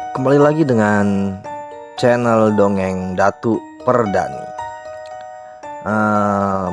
Kembali lagi dengan channel Dongeng Datu Perdani.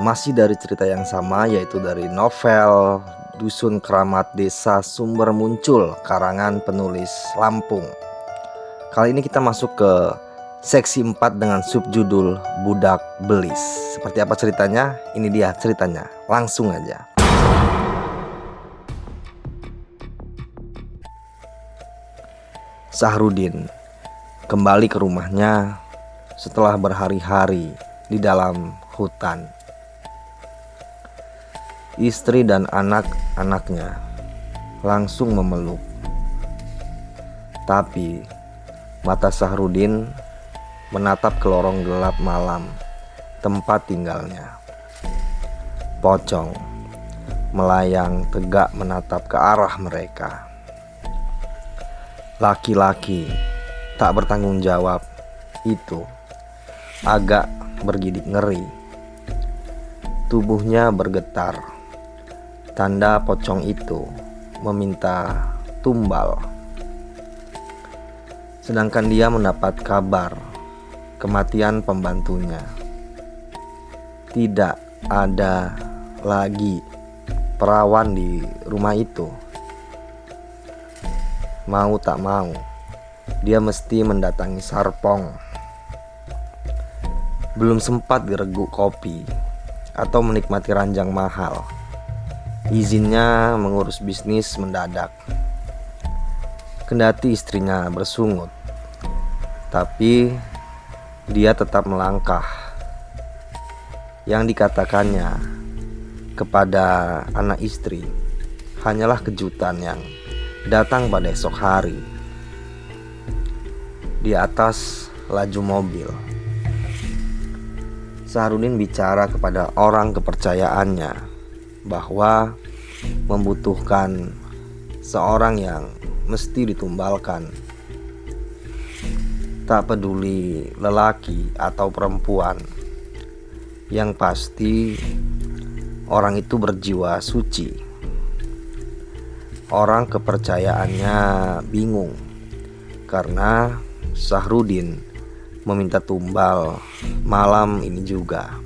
Masih dari cerita yang sama, yaitu dari novel Dusun Keramat Desa Sumber Muncul, karangan penulis Lampung. Kali ini kita masuk ke seksi 4 dengan subjudul Budak Belis. Seperti apa ceritanya? Ini dia ceritanya, langsung aja. Sahrudin kembali ke rumahnya setelah berhari-hari di dalam hutan. Istri dan anak-anaknya langsung memeluk. Tapi mata Sahrudin menatap ke lorong gelap malam tempat tinggalnya. Pocong melayang tegak menatap ke arah mereka. Laki-laki tak bertanggung jawab itu agak bergidik ngeri. Tubuhnya bergetar, tanda pocong itu meminta tumbal. Sedangkan dia mendapat kabar kematian pembantunya. Tidak ada lagi perawan di rumah itu. Mau tak mau, dia mesti mendatangi Sarpong. Belum sempat direguk kopi atau menikmati ranjang mahal, izinnya mengurus bisnis mendadak. Kendati istrinya bersungut, tapi dia tetap melangkah. Yang dikatakannya kepada anak istri hanyalah kejutan yang datang pada esok hari. Di atas laju mobil, Sahrudin bicara kepada orang kepercayaannya bahwa membutuhkan seorang yang mesti ditumbalkan. Tak peduli lelaki atau perempuan, yang pasti orang itu berjiwa suci. Orang kepercayaannya bingung karena Sahrudin meminta tumbal malam ini juga.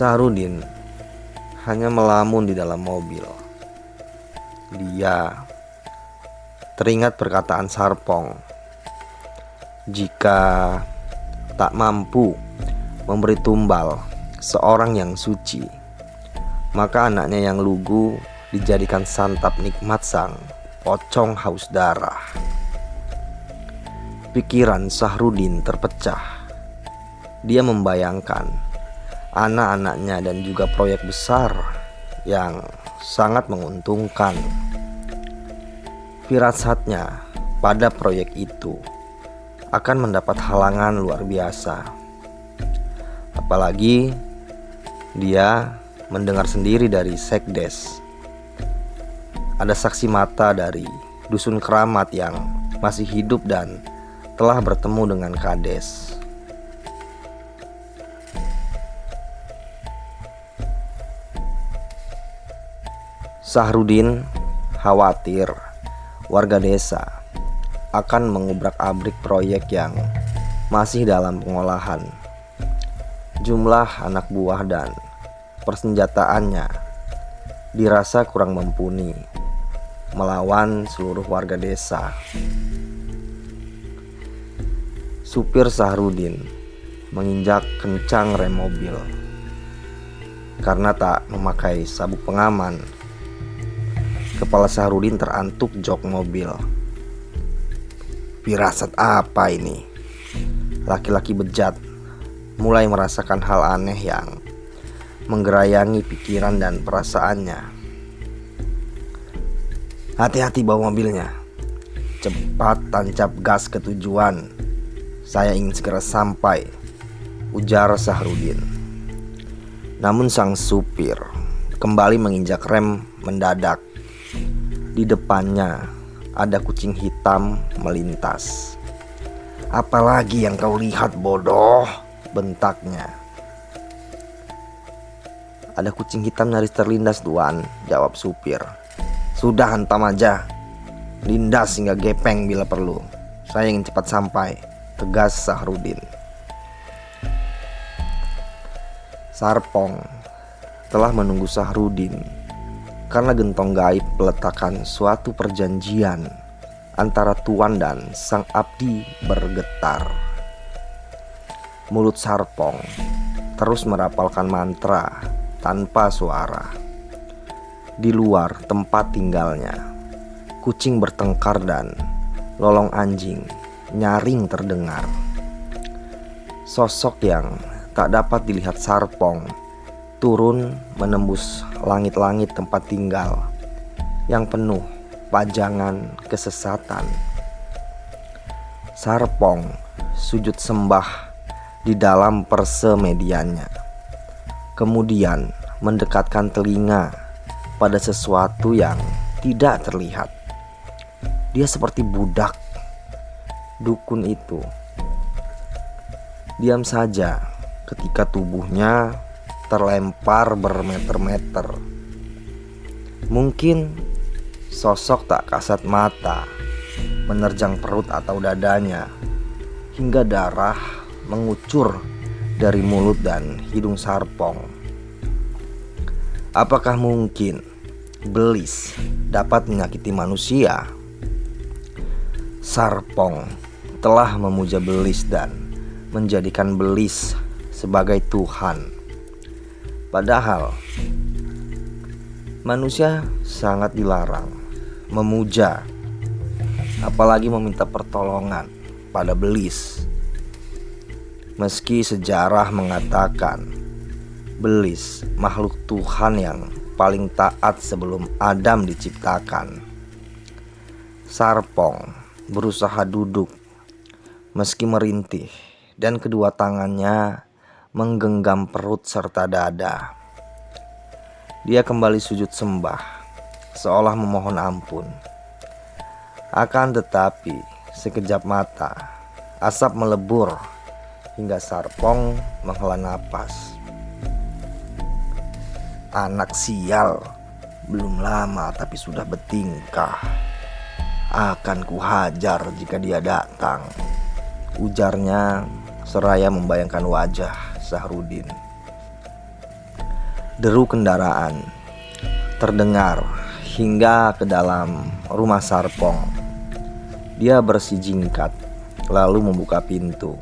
Sahrudin hanya melamun di dalam mobil. Dia teringat perkataan Sarpong, jika tak mampu memberi tumbal seorang yang suci, maka anaknya yang lugu dijadikan santap nikmat sang pocong haus darah. Pikiran Sahrudin terpecah. Dia membayangkan anak-anaknya dan juga proyek besar yang sangat menguntungkan. Firasatnya pada proyek itu akan mendapat halangan luar biasa. Apalagi dia mendengar sendiri dari sekdes, ada saksi mata dari dusun keramat yang masih hidup dan telah bertemu dengan kades. Sahrudin khawatir warga desa akan mengubrak-abrik proyek yang masih dalam pengolahan. Jumlah anak buah dan persenjataannya dirasa kurang mumpuni melawan seluruh warga desa. Supir Sahrudin menginjak kencang rem mobil. Karena tak memakai sabuk pengaman, kepala Sahrudin terantuk jok mobil. Firasat apa ini? Laki-laki bejat mulai merasakan hal aneh yang menggerayangi pikiran dan perasaannya. Hati-hati bawa mobilnya. Cepat tancap gas ke tujuan. Saya ingin segera sampai, ujar Sahrudin. Namun sang supir kembali menginjak rem mendadak. Di depannya ada kucing hitam melintas. Apalagi yang kau lihat, bodoh? Bentaknya. Ada kucing hitam nyaris terlindas, Tuan, jawab supir. Sudah, hantam aja. Lindas hingga gepeng bila perlu. Saya ingin cepat sampai, tegas Sahrudin. Sarpong telah menunggu Sahrudin karena gentong gaib peletakan suatu perjanjian antara tuan dan sang abdi bergetar. Mulut Sarpong terus merapalkan mantra tanpa suara. Di luar tempat tinggalnya, kucing bertengkar dan lolong anjing nyaring terdengar. Sosok yang tak dapat dilihat Sarpong turun menembus langit-langit tempat tinggal yang penuh pajangan kesesatan. Sarpong sujud sembah di dalam persemediannya, kemudian mendekatkan telinga pada sesuatu yang tidak terlihat. Dia seperti budak dukun itu. Diam saja ketika tubuhnya terlempar bermeter-meter. Mungkin sosok tak kasat mata menerjang perut atau dadanya hingga darah mengucur dari mulut dan hidung Sarpong. Apakah mungkin belis dapat menyakiti manusia? Sarpong telah memuja belis dan menjadikan belis sebagai Tuhan. Padahal manusia sangat dilarang memuja, apalagi meminta pertolongan pada belis. Meski sejarah mengatakan belis makhluk Tuhan yang paling taat sebelum Adam diciptakan. Sarpong berusaha duduk meski merintih dan kedua tangannya menggenggam perut serta dada. Dia kembali sujud sembah, seolah memohon ampun. Akan tetapi, sekejap mata, asap melebur hingga Sarpong menghela napas. Anak sial, belum lama tapi sudah bertingkah. Akan kuhajar jika dia datang, ujarnya seraya membayangkan wajah Sahrudin. Deru kendaraan terdengar hingga ke dalam rumah Sarpong. Dia bersijingkat lalu membuka pintu.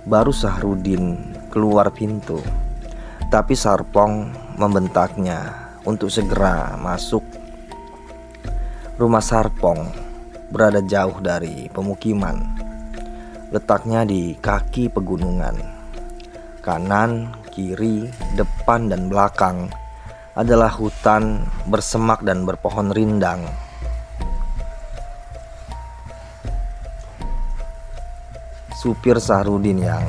Baru Sahrudin keluar pintu, tapi Sarpong membentaknya untuk segera masuk. Rumah Sarpong berada jauh dari pemukiman. Letaknya di kaki pegunungan. Kanan, kiri, depan, dan belakang adalah hutan bersemak dan berpohon rindang. Supir Sahrudin yang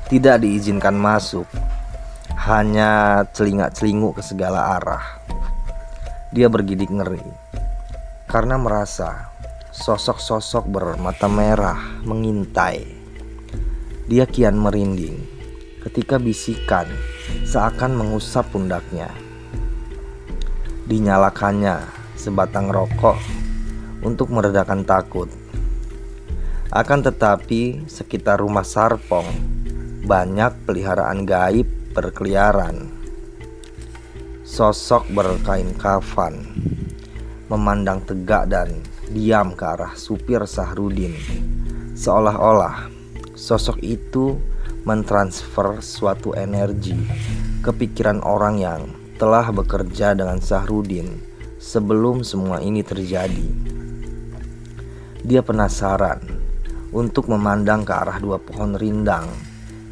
tidak diizinkan masuk hanya celingak-celinguk ke segala arah. Dia bergidik ngeri karena merasa sosok-sosok bermata merah mengintai. Dia kian merinding ketika bisikan seakan mengusap pundaknya. Dinyalakannya sebatang rokok untuk meredakan takut. Akan tetapi sekitar rumah Sarpong banyak peliharaan gaib berkeliaran. Sosok berkain kafan memandang tegak dan diam ke arah supir Sahrudin, seolah-olah sosok itu mentransfer suatu energi ke pikiran orang yang telah bekerja dengan Sahrudin sebelum semua ini terjadi. Dia penasaran untuk memandang ke arah dua pohon rindang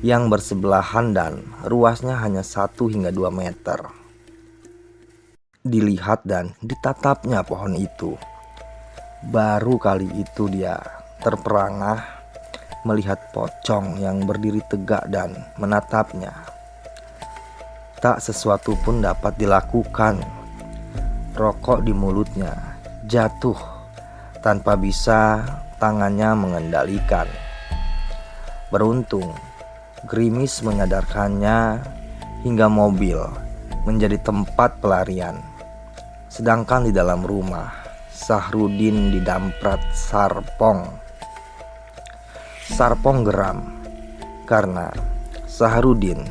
yang bersebelahan dan ruasnya hanya 1 hingga 2 meter. Dilihat dan ditatapnya pohon itu. Baru kali itu dia terperangah melihat pocong yang berdiri tegak dan menatapnya. Tak sesuatu pun dapat dilakukan. Rokok di mulutnya jatuh tanpa bisa tangannya mengendalikan. Beruntung, gerimis menyadarkannya hingga mobil menjadi tempat pelarian. Sedangkan di dalam rumah, Sahrudin didamprat Sarpong. Sarpong geram karena Sahrudin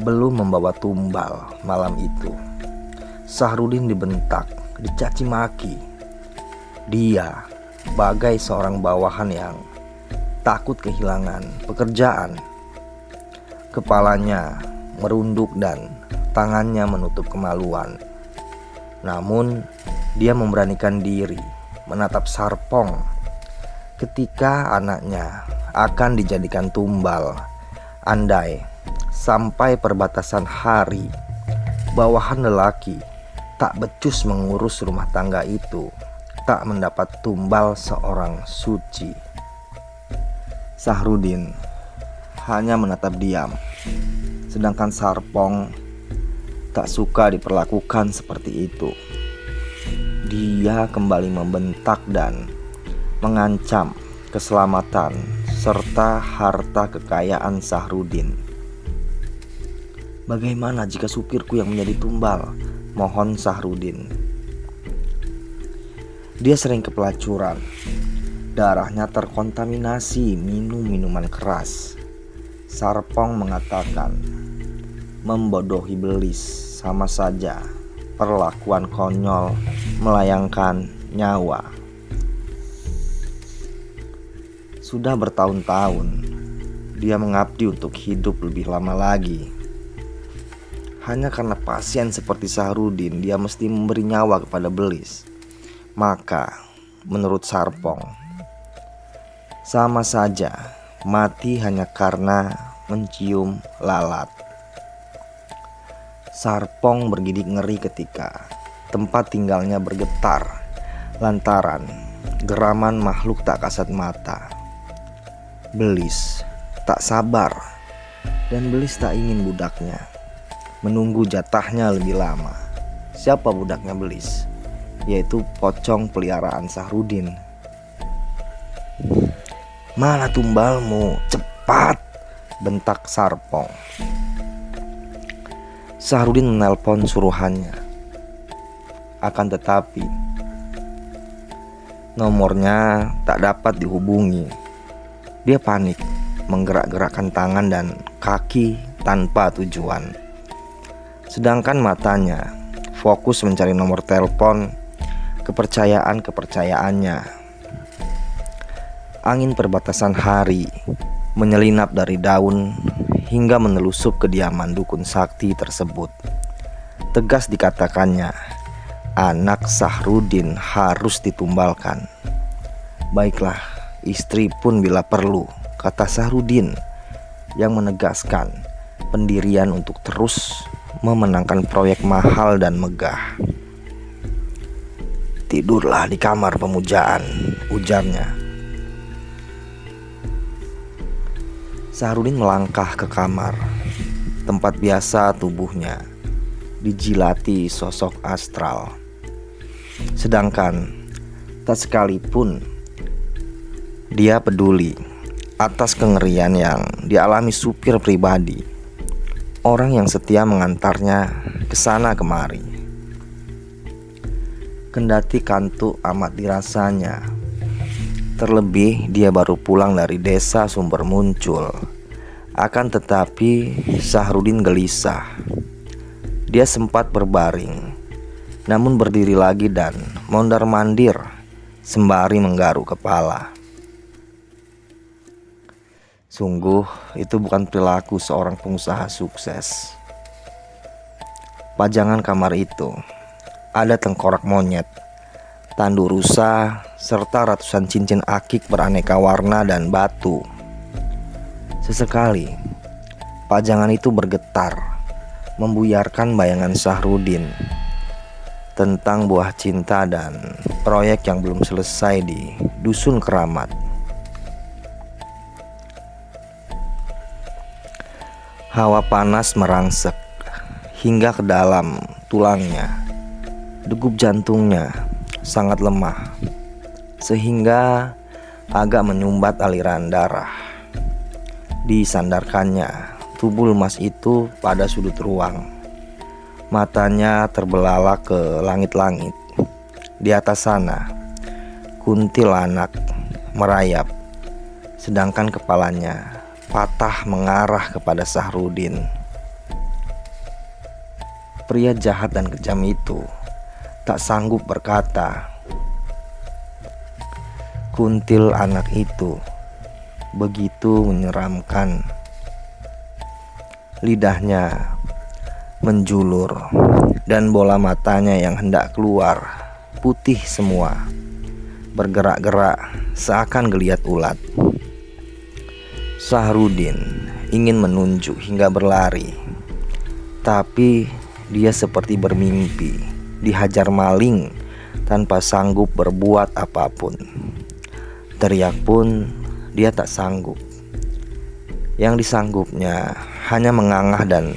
belum membawa tumbal malam itu. Sahrudin dibentak, dicaci maki. Dia bagai seorang bawahan yang takut kehilangan pekerjaan. Kepalanya merunduk dan tangannya menutup kemaluan. Namun dia memberanikan diri menatap Sarpong ketika anaknya akan dijadikan tumbal. Andai sampai perbatasan hari, bawahan lelaki tak becus mengurus rumah tangga itu tak mendapat tumbal seorang suci. Sahrudin hanya menatap diam, sedangkan Sarpong tak suka diperlakukan seperti itu. Dia kembali membentak dan mengancam keselamatan serta harta kekayaan Sahrudin. "Bagaimana jika supirku yang menjadi tumbal?" mohon Sahrudin. Dia sering kepelacuran. Darahnya terkontaminasi minum minuman keras. Sarpong mengatakan, membodohi belis sama saja perlakuan konyol melayangkan nyawa. Sudah bertahun-tahun dia mengabdi untuk hidup lebih lama lagi. Hanya karena pasien seperti Sahrudin, dia mesti memberi nyawa kepada belis. Maka menurut Sarpong, sama saja mati hanya karena mencium lalat. Sarpong bergidik ngeri ketika tempat tinggalnya bergetar lantaran geraman makhluk tak kasat mata. Belis tak sabar dan belis tak ingin budaknya menunggu jatahnya lebih lama. Siapa budaknya belis? Yaitu pocong peliharaan Sahrudin. "Mana tumbalmu? Cepat!" bentak Sarpong. Sahrudin menelpon suruhannya. Akan tetapi nomornya tak dapat dihubungi. Dia panik, menggerak-gerakkan tangan dan kaki tanpa tujuan. Sedangkan matanya fokus mencari nomor telepon kepercayaannya. Angin perbatasan hari menyelinap dari daun hingga menelusup kediaman dukun sakti tersebut. Tegas dikatakannya, anak Sahrudin harus ditumbalkan. "Baiklah, istri pun bila perlu," kata Sahrudin yang menegaskan pendirian untuk terus memenangkan proyek mahal dan megah. "Tidurlah di kamar pemujaan," ujarnya. Sahrudin melangkah ke kamar, tempat biasa tubuhnya dijilati sosok astral. Sedangkan tak sekalipun dia peduli atas kengerian yang dialami supir pribadi, orang yang setia mengantarnya ke sana kemari. Kendati kantuk amat dirasanya, terlebih dia baru pulang dari desa Sumber Muncul. Akan tetapi Sahrudin gelisah. Dia sempat berbaring, namun berdiri lagi dan mondar-mandir sembari menggaruk kepala. Sungguh itu bukan perilaku seorang pengusaha sukses. Pajangan kamar itu ada tengkorak monyet, tandu rusa, serta ratusan cincin akik beraneka warna dan batu. Sesekali pajangan itu bergetar, membuyarkan bayangan Sahrudin tentang buah cinta dan proyek yang belum selesai di Dusun Keramat. Hawa panas merangsek hingga ke dalam tulangnya. Degup jantungnya sangat lemah sehingga agak menyumbat aliran darah. Disandarkannya tubuh lemas itu pada sudut ruang. Matanya terbelalak ke langit-langit. Di atas sana, kuntilanak merayap, sedangkan kepalanya patah mengarah kepada Sahrudin. Pria jahat dan kejam itu tak sanggup berkata. Kuntil anak itu begitu menyeramkan. Lidahnya menjulur dan bola matanya yang hendak keluar putih semua, bergerak-gerak seakan geliat ulat. Sahrudin ingin menunjuk hingga berlari, tapi dia seperti bermimpi, dihajar maling tanpa sanggup berbuat apapun. Teriak pun dia tak sanggup. Yang disanggupnya hanya mengangah dan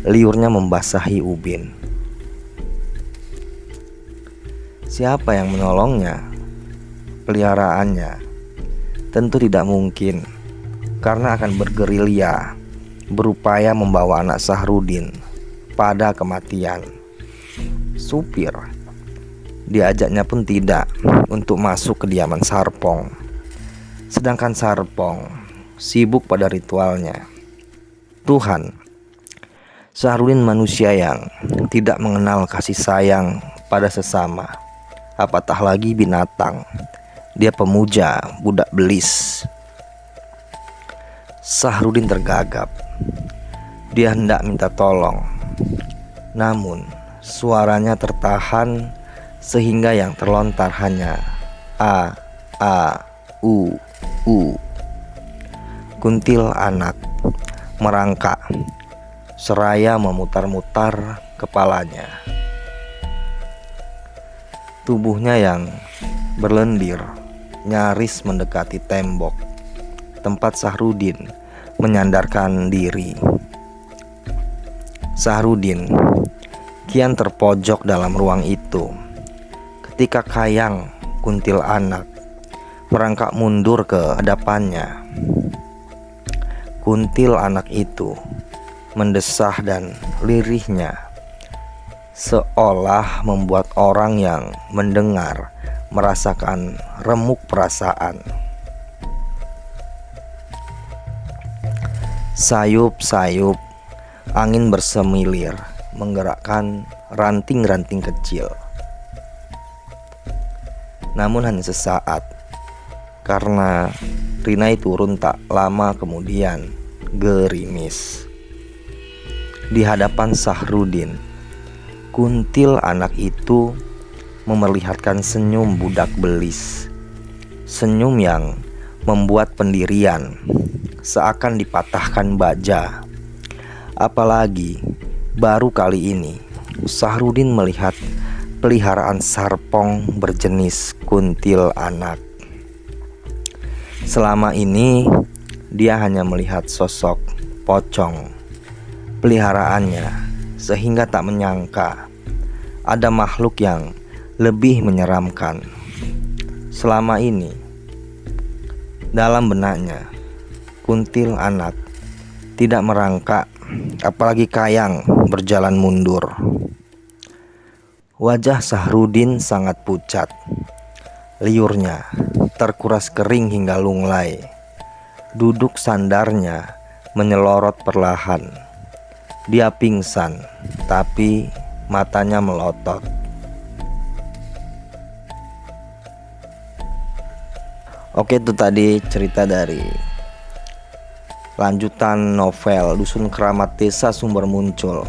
liurnya membasahi ubin. Siapa yang menolongnya? Peliharaannya tentu tidak mungkin, karena akan bergerilya, berupaya membawa anak Sahrudin pada kematian. Supir diajaknya pun tidak untuk masuk kediaman Sarpong, sedangkan Sarpong sibuk pada ritualnya. Tuhan, Sahrudin manusia yang tidak mengenal kasih sayang pada sesama, apatah lagi binatang. Dia pemuja budak belis. Sahrudin tergagap. Dia hendak minta tolong, namun suaranya tertahan sehingga yang terlontar hanya a u. Kuntil anak merangkak seraya memutar-mutar kepalanya. Tubuhnya yang berlendir nyaris mendekati tembok tempat Sahrudin menyandarkan diri. Sahrudin kian terpojok dalam ruang itu ketika Kayang kuntil anak merangkak mundur ke hadapannya. Kuntil anak itu mendesah dan lirihnya seolah membuat orang yang mendengar merasakan remuk perasaan. Sayup-sayup angin bersemilir menggerakkan ranting-ranting kecil. Namun hanya sesaat, karena Rinai turun tak lama kemudian gerimis. Di hadapan Sahrudin, kuntil anak itu memperlihatkan senyum budak belis. Senyum yang membuat pendirian seakan dipatahkan baja. Apalagi baru kali ini Sahrudin melihat peliharaan Sarpong berjenis kuntil anak. Selama ini dia hanya melihat sosok pocong peliharaannya, sehingga tak menyangka ada makhluk yang lebih menyeramkan. Selama ini dalam benaknya kuntil anak tidak merangkak, apalagi Kayang berjalan mundur. Wajah Sahrudin sangat pucat, liurnya terkuras kering hingga lunglai. Duduk sandarnya menyelorot perlahan. Dia pingsan, tapi matanya melotot. Oke, itu tadi cerita dari lanjutan novel Dusun Keramat Desa Sumber Muncul.